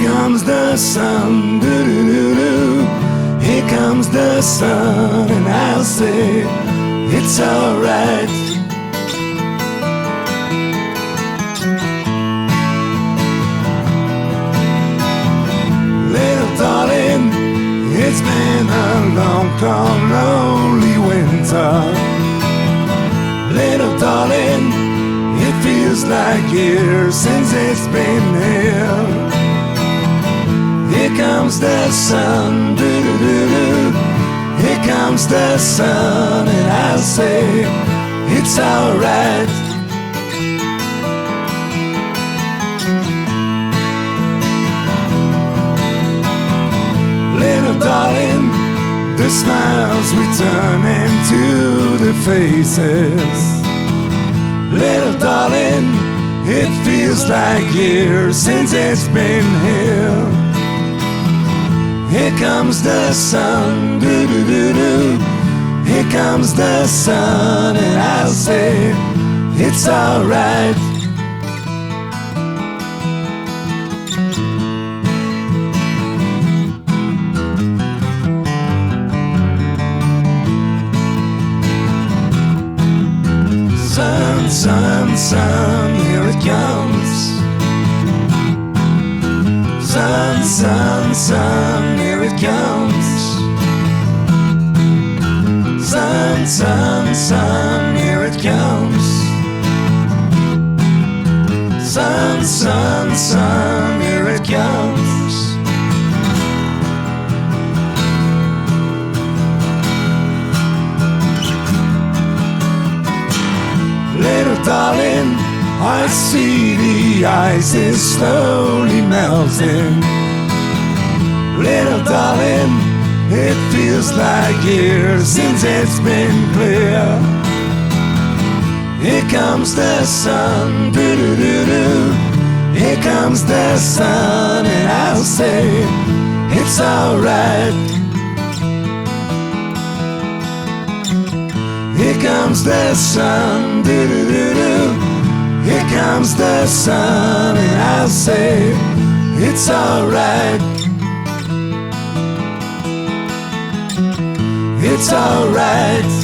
comes the sun, doo-doo-doo-doo. Here comes the sun, and I'll say it's alright. Little darling, it's been a long, cold, lonely winter. Little darling, it feels like years since it's been here. Here comes the sun, doo-doo-doo-doo. Here comes the sun, and I'll say it's alright. Little darling, the smiles return into the faces. Little darling, it feels like years since it's been here. Here comes the sun, doo-doo-doo-doo. Here comes the sun, and I'll say it's alright. Sun, sun, sun, here it comes. Sun, sun, sun, here it comes. Sun, sun, sun, here it comes. Sun, sun, sun, here it comes. Little darling, I see the ice is slowly melting. Little darling, it feels like years since it's been clear. Here comes the sun, doo-doo-doo-doo. Here comes the sun, and I'll say it's alright. Here comes the sun, doo-doo-doo-doo. Here comes the sun, and I'll say it's alright. It's alright.